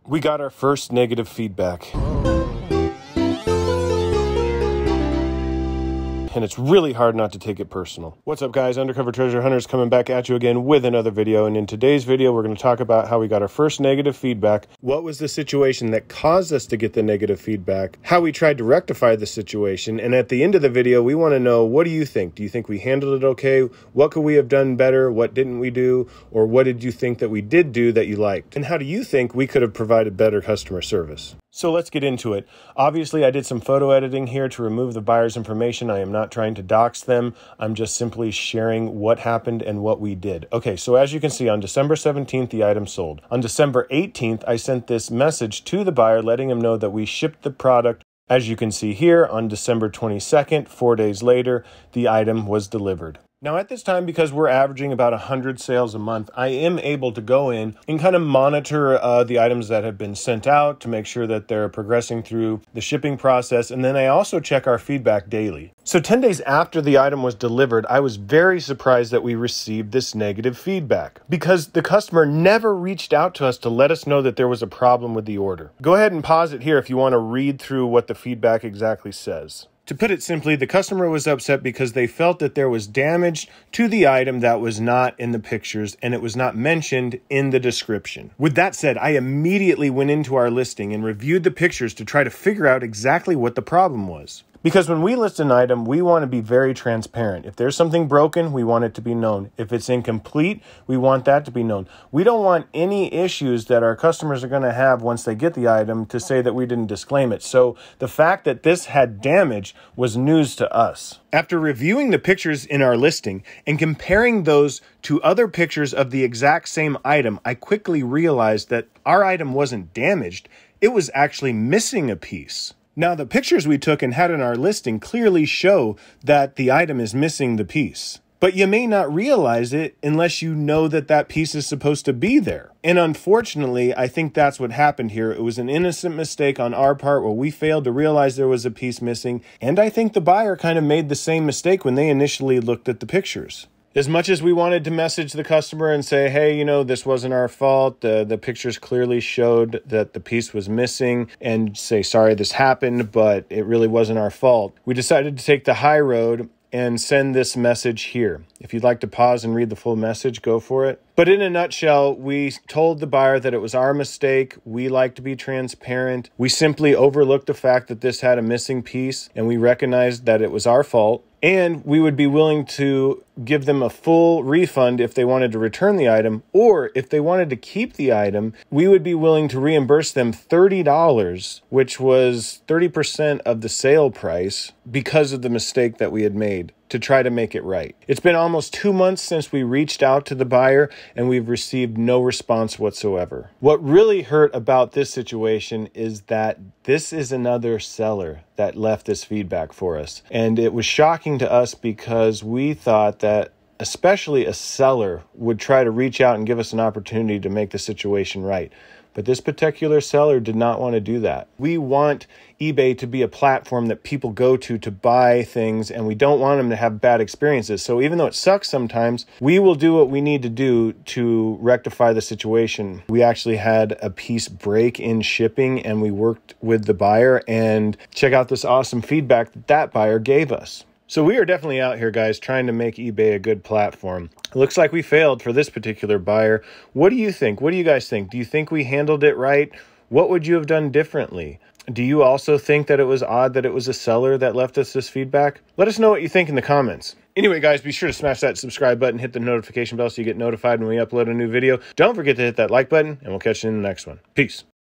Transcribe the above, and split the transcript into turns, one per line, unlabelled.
We got our first negative feedback. And it's really hard not to take it personal. What's up, guys? Undercover Treasure Hunters coming back at you again with another video. And in today's video, we're going to talk about how we got our first negative feedback. What was the situation that caused us to get the negative feedback? How we tried to rectify the situation. And at the end of the video, we want to know, what do you think? Do you think we handled it okay? What could we have done better? What didn't we do? Or what did you think that we did do that you liked? And how do you think we could have provided better customer service? So let's get into it. Obviously, I did some photo editing here to remove the buyer's information. I am not trying to dox them. I'm just simply sharing what happened and what we did. Okay, so as you can see, on December 17th, the item sold. On December 18th, I sent this message to the buyer letting him know that we shipped the product. As you can see here, on December 22nd, 4 days later, the item was delivered. Now at this time, because we're averaging about 100 sales a month, I am able to go in and kind of monitor the items that have been sent out to make sure that they're progressing through the shipping process. And then I also check our feedback daily. So 10 days after the item was delivered, I was very surprised that we received this negative feedback because the customer never reached out to us to let us know that there was a problem with the order. Go ahead and pause it here if you want to read through what the feedback exactly says. To put it simply, the customer was upset because they felt that there was damage to the item that was not in the pictures and it was not mentioned in the description. With that said, I immediately went into our listing and reviewed the pictures to try to figure out exactly what the problem was. Because when we list an item, we want to be very transparent. If there's something broken, we want it to be known. If it's incomplete, we want that to be known. We don't want any issues that our customers are going to have once they get the item to say that we didn't disclaim it. So the fact that this had damage was news to us. After reviewing the pictures in our listing and comparing those to other pictures of the exact same item, I quickly realized that our item wasn't damaged. It was actually missing a piece. Now, the pictures we took and had in our listing clearly show that the item is missing the piece. But you may not realize it unless you know that that piece is supposed to be there. And unfortunately, I think that's what happened here. It was an innocent mistake on our part where we failed to realize there was a piece missing. And I think the buyer kind of made the same mistake when they initially looked at the pictures. As much as we wanted to message the customer and say, hey, you know, this wasn't our fault. The pictures clearly showed that the piece was missing and say, sorry, this happened, but it really wasn't our fault. We decided to take the high road and send this message here. If you'd like to pause and read the full message, go for it. But in a nutshell, we told the buyer that it was our mistake. We like to be transparent. We simply overlooked the fact that this had a missing piece and we recognized that it was our fault. And we would be willing to give them a full refund if they wanted to return the item, or if they wanted to keep the item, we would be willing to reimburse them $30, which was 30% of the sale price because of the mistake that we had made, to try to make it right. It's been almost 2 months since we reached out to the buyer and we've received no response whatsoever. What really hurt about this situation is that this is another seller that left this feedback for us. And it was shocking to us because we thought that especially a seller would try to reach out and give us an opportunity to make the situation right. But this particular seller did not want to do that. We want eBay to be a platform that people go to buy things, and we don't want them to have bad experiences. So even though it sucks sometimes, we will do what we need to do to rectify the situation. We actually had a piece break in shipping, and we worked with the buyer, and check out this awesome feedback that that buyer gave us. So we are definitely out here, guys, trying to make eBay a good platform. It looks like we failed for this particular buyer. What do you think? What do you guys think? Do you think we handled it right? What would you have done differently? Do you also think that it was odd that it was a seller that left us this feedback? Let us know what you think in the comments. Anyway, guys, be sure to smash that subscribe button, hit the notification bell so you get notified when we upload a new video. Don't forget to hit that like button, and we'll catch you in the next one. Peace.